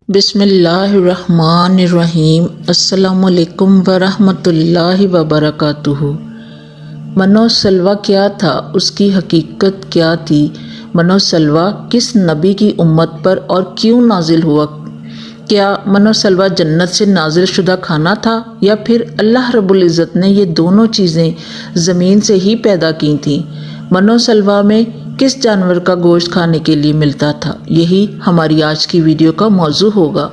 بسم اللہ الرحمن الرحیم۔ السلام علیکم ورحمۃ اللہ وبرکاتہ۔ منو سلوہ کیا تھا، اس کی حقیقت کیا تھی؟ منو سلوہ کس نبی کی امت پر اور کیوں نازل ہوا؟ کیا منو سلوہ جنت سے نازل شدہ کھانا تھا یا پھر اللہ رب العزت نے یہ دونوں چیزیں زمین سے ہی پیدا کی تھیں؟ منو سلوہ میں کس جانور کا گوشت کھانے کے لیے ملتا تھا؟ یہی ہماری آج کی ویڈیو کا موضوع ہوگا،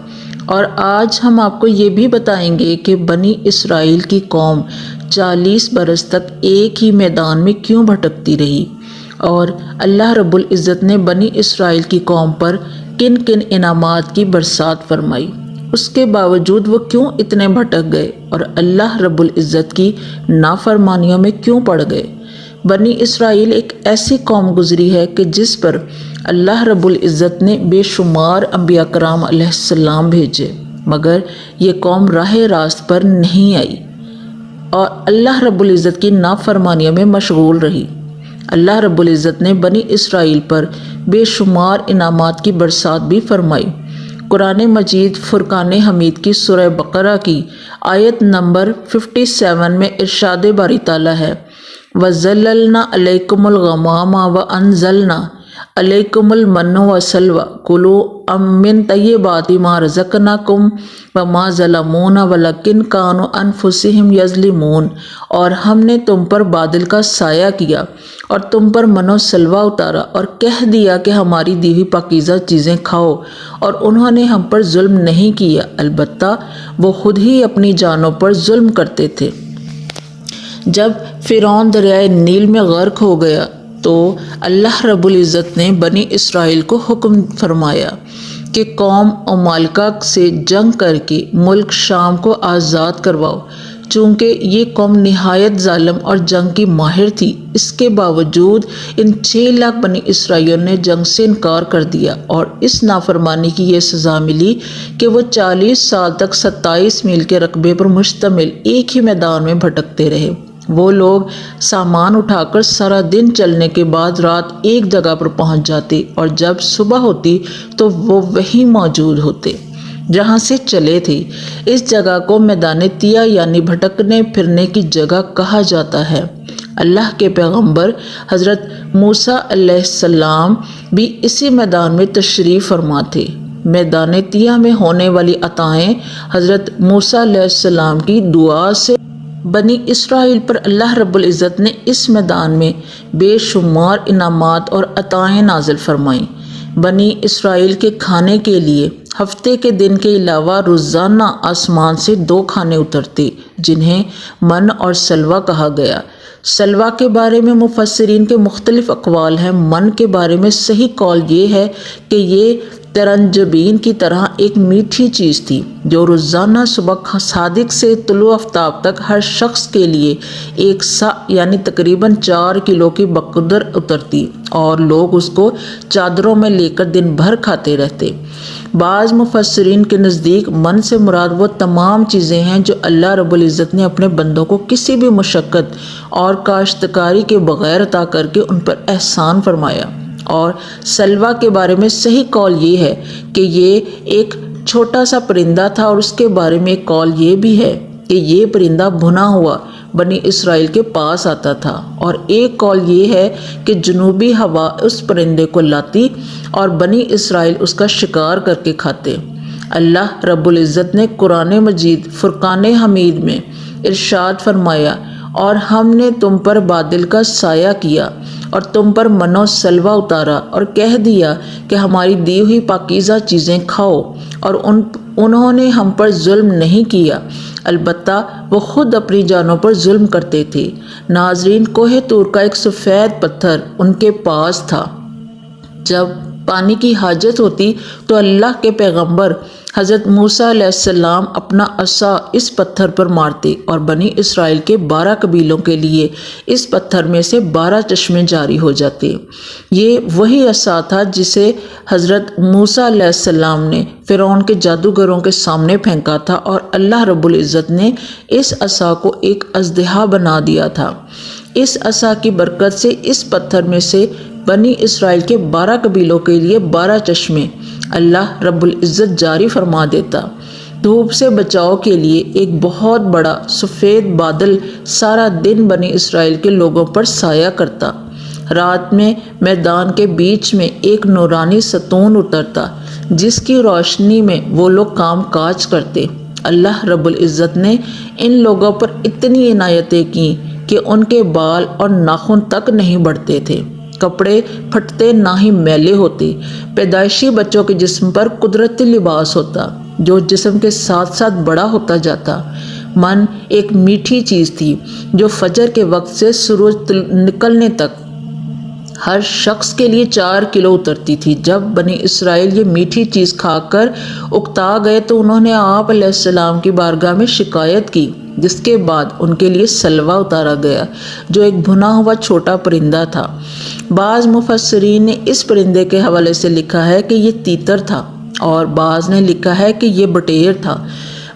اور آج ہم آپ کو یہ بھی بتائیں گے کہ بنی اسرائیل کی قوم 40 برس تک ایک ہی میدان میں کیوں بھٹکتی رہی، اور اللہ رب العزت نے بنی اسرائیل کی قوم پر کن کن انعامات کی برسات فرمائی، اس کے باوجود وہ کیوں اتنے بھٹک گئے اور اللہ رب العزت کی نافرمانیوں میں کیوں پڑ گئے۔ بنی اسرائیل ایک ایسی قوم گزری ہے کہ جس پر اللہ رب العزت نے بے شمار انبیاء کرام علیہ السلام بھیجے، مگر یہ قوم راہ راست پر نہیں آئی اور اللہ رب العزت کی نافرمانیوں میں مشغول رہی۔ اللہ رب العزت نے بنی اسرائیل پر بے شمار انعامات کی برسات بھی فرمائی۔ قرآن مجید فرقان حمید کی سورہ بقرہ کی آیت نمبر 57 میں ارشاد باری تعالیٰ ہے، وَظَلَّلْنَا عَلَيْكُمُ الْغَمَامَ وَأَنزَلْنَا عَلَيْكُمُ الْمَنَّ وَالسَّلْوَىٰ كُلُوا مِن طَيِّبَاتِ مَا رَزَقْنَاكُمْ وَمَا ظَلَمُونَا وَلَكِن كَانُوا أَنفُسِهِمْ يَظْلِمُونَ۔ اور ہم نے تم پر بادل کا سایہ کیا اور تم پر من و سلوہ اتارا اور کہہ دیا کہ ہماری دی ہوئی پاکیزہ چیزیں کھاؤ، اور انہوں نے ہم پر ظلم نہیں کیا، البتہ وہ خود ہی اپنی جانوں پر ظلم کرتے تھے۔ جب فرعون دریائے نیل میں غرق ہو گیا تو اللہ رب العزت نے بنی اسرائیل کو حکم فرمایا کہ قوم عمالقہ سے جنگ کر کے ملک شام کو آزاد کرواؤ۔ چونکہ یہ قوم نہایت ظالم اور جنگ کی ماہر تھی، اس کے باوجود ان 6 لاکھ بنی اسرائیلیوں نے جنگ سے انکار کر دیا، اور اس نافرمانی کی یہ سزا ملی کہ وہ 40 سال تک 27 میل کے رقبے پر مشتمل ایک ہی میدان میں بھٹکتے رہے۔ وہ لوگ سامان اٹھا کر سارا دن چلنے کے بعد رات ایک جگہ پر پہنچ جاتے، اور جب صبح ہوتی تو وہ وہیں موجود ہوتے جہاں سے چلے تھے۔ اس جگہ کو میدان تیہ یعنی بھٹکنے پھرنے کی جگہ کہا جاتا ہے۔ اللہ کے پیغمبر حضرت موسیٰ علیہ السلام بھی اسی میدان میں تشریف فرما تھے۔ میدان تیہ میں ہونے والی عطائیں حضرت موسیٰ علیہ السلام کی دعا سے بنی اسرائیل پر اللہ رب العزت نے اس میدان میں بے شمار انعامات اور عطائیں نازل فرمائیں۔ بنی اسرائیل کے کھانے کے لیے ہفتے کے دن کے علاوہ روزانہ آسمان سے 2 کھانے اترتے، جنہیں من اور سلوہ کہا گیا۔ سلوہ کے بارے میں مفسرین کے مختلف اقوال ہیں۔ من کے بارے میں صحیح قول یہ ہے کہ یہ ترنجبین کی طرح ایک میٹھی چیز تھی جو روزانہ صبح صادق سے طلوع آفتاب تک ہر شخص کے لیے 1 سا یعنی تقریباً 4 کلو کی بقدر اترتی، اور لوگ اس کو چادروں میں لے کر دن بھر کھاتے رہتے۔ بعض مفسرین کے نزدیک من سے مراد وہ تمام چیزیں ہیں جو اللہ رب العزت نے اپنے بندوں کو کسی بھی مشقت اور کاشتکاری کے بغیر عطا کر کے ان پر احسان فرمایا۔ اور سلوہ کے بارے میں صحیح قول یہ ہے کہ یہ ایک چھوٹا سا پرندہ تھا، اور اس کے بارے میں ایک قول یہ بھی ہے کہ یہ پرندہ بھنا ہوا بنی اسرائیل کے پاس آتا تھا، اور ایک قول یہ ہے کہ جنوبی ہوا اس پرندے کو لاتی اور بنی اسرائیل اس کا شکار کر کے کھاتے۔ اللہ رب العزت نے قرآن مجید فرقان حمید میں ارشاد فرمایا، اور ہم نے تم پر بادل کا سایہ کیا اور تم پر من و سلوہ اتارا اور کہہ دیا کہ ہماری دی ہوئی پاکیزہ چیزیں کھاؤ، اور انہوں نے ہم پر ظلم نہیں کیا، البتہ وہ خود اپنی جانوں پر ظلم کرتے تھے۔ ناظرین، کوہ طور کا ایک سفید پتھر ان کے پاس تھا۔ جب پانی کی حاجت ہوتی تو اللہ کے پیغمبر حضرت موسیٰ علیہ السلام اپنا عصا اس پتھر پر مارتے، اور بنی اسرائیل کے 12 قبیلوں کے لیے اس پتھر میں سے 12 چشمے جاری ہو جاتے۔ یہ وہی عصا تھا جسے حضرت موسیٰ علیہ السلام نے فرعون کے جادوگروں کے سامنے پھینکا تھا، اور اللہ رب العزت نے اس عصا کو ایک اژدہا بنا دیا تھا۔ اس عصا کی برکت سے اس پتھر میں سے بنی اسرائیل کے 12 قبیلوں کے لیے 12 چشمے اللہ رب العزت جاری فرما دیتا۔ دھوپ سے بچاؤ کے لیے ایک بہت بڑا سفید بادل سارا دن بنی اسرائیل کے لوگوں پر سایہ کرتا۔ رات میں میدان کے بیچ میں ایک نورانی ستون اترتا جس کی روشنی میں وہ لوگ کام کاج کرتے۔ اللہ رب العزت نے ان لوگوں پر اتنی عنایتیں کی کہ ان کے بال اور ناخن تک نہیں بڑھتے تھے، کپڑے پھٹتے نہ ہی میلے ہوتے۔ پیدائشی بچوں کے جسم پر قدرتی لباس ہوتا جو جسم کے ساتھ ساتھ بڑا ہوتا جاتا۔ من ایک میٹھی چیز تھی جو فجر کے وقت سے سورج نکلنے تک ہر شخص کے لیے 4 کلو اترتی تھی۔ جب بنی اسرائیل یہ میٹھی چیز کھا کر اکتا گئے تو انہوں نے آپ علیہ السلام کی بارگاہ میں شکایت کی، جس کے بعد ان کے لیے سلوہ اتارا گیا جو ایک بھنا ہوا چھوٹا پرندہ تھا۔ بعض مفسرین نے اس پرندے کے حوالے سے لکھا ہے کہ یہ تیتر تھا اور بعض نے لکھا ہے کہ یہ بٹیر تھا۔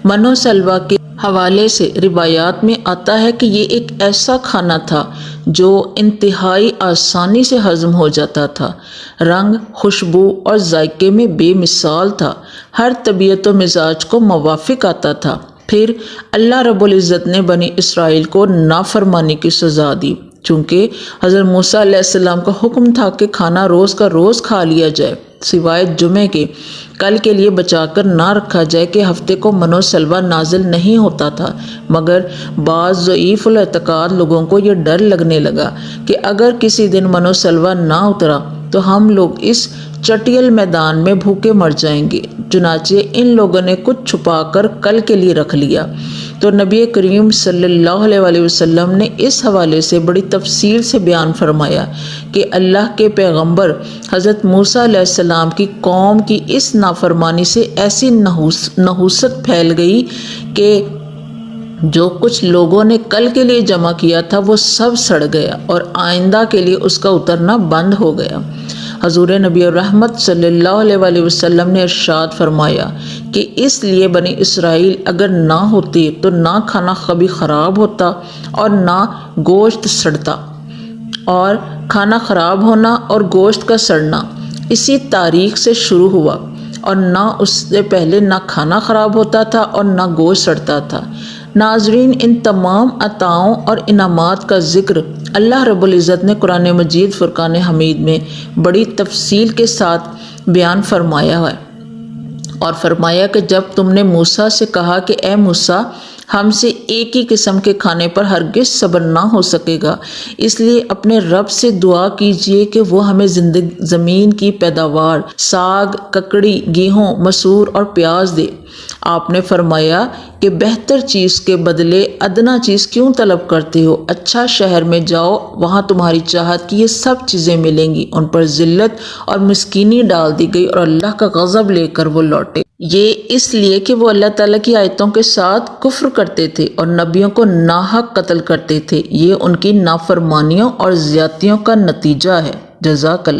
من و سلوہ کے حوالے سے روایات میں آتا ہے کہ یہ ایک ایسا کھانا تھا جو انتہائی آسانی سے ہضم ہو جاتا تھا، رنگ، خوشبو اور ذائقے میں بے مثال تھا، ہر طبیعت و مزاج کو موافق آتا تھا۔ پھر اللہ رب العزت نے بنی اسرائیل کو نافرمانی کی سزا دی، چونکہ حضرت موسیٰ علیہ السلام کا حکم تھا کہ کھانا روز کا روز کھا لیا جائے، سوائے جمعے کے، کل کے لیے بچا کر نہ رکھا جائے کہ ہفتے کو من و سلوہ نازل نہیں ہوتا تھا۔ مگر بعض ضعیف الاعتقاد لوگوں کو یہ ڈر لگنے لگا کہ اگر کسی دن من و سلوہ نہ اترا تو ہم لوگ اس چٹیل میدان میں بھوکے مر جائیں گے، چنانچہ ان لوگوں نے کچھ چھپا کر کل کے لیے رکھ لیا۔ تو نبی کریم صلی اللہ علیہ وسلم نے اس حوالے سے بڑی تفصیل سے بیان فرمایا کہ اللہ کے پیغمبر حضرت موسیٰ علیہ السلام کی قوم کی اس نافرمانی سے ایسی نحوست پھیل گئی کہ جو کچھ لوگوں نے کل کے لیے جمع کیا تھا وہ سب سڑ گیا اور آئندہ کے لیے اس کا اترنا بند ہو گیا۔ حضور نبی رحمت صلی اللہ علیہ وسلم نے ارشاد فرمایا کہ اس لیے بنی اسرائیل اگر نہ ہوتی تو نہ کھانا کبھی خراب ہوتا اور نہ گوشت سڑتا، اور کھانا خراب ہونا اور گوشت کا سڑنا اسی تاریخ سے شروع ہوا، اور نہ اس سے پہلے نہ کھانا خراب ہوتا تھا اور نہ گوشت سڑتا تھا۔ ناظرین، ان تمام عطاؤں اور انعامات کا ذکر اللہ رب العزت نے قرآن مجید فرقان حمید میں بڑی تفصیل کے ساتھ بیان فرمایا ہے، اور فرمایا کہ جب تم نے موسیٰ سے کہا کہ اے موسیٰ، ہم سے ایک ہی قسم کے کھانے پر ہرگز صبر نہ ہو سکے گا، اس لیے اپنے رب سے دعا کیجئے کہ وہ ہمیں زمین کی پیداوار، ساگ، ککڑی، گیہوں، مسور اور پیاز دے۔ آپ نے فرمایا کہ بہتر چیز کے بدلے ادنا چیز کیوں طلب کرتے ہو؟ اچھا شہر میں جاؤ، وہاں تمہاری چاہت کی یہ سب چیزیں ملیں گی۔ ان پر ذلت اور مسکینی ڈال دی گئی اور اللہ کا غضب لے کر وہ لوٹے، یہ اس لیے کہ وہ اللہ تعالیٰ کی آیتوں کے ساتھ کفر کرتے تھے اور نبیوں کو ناحق قتل کرتے تھے۔ یہ ان کی نافرمانیوں اور زیادتیوں کا نتیجہ ہے۔ جزاک اللہ۔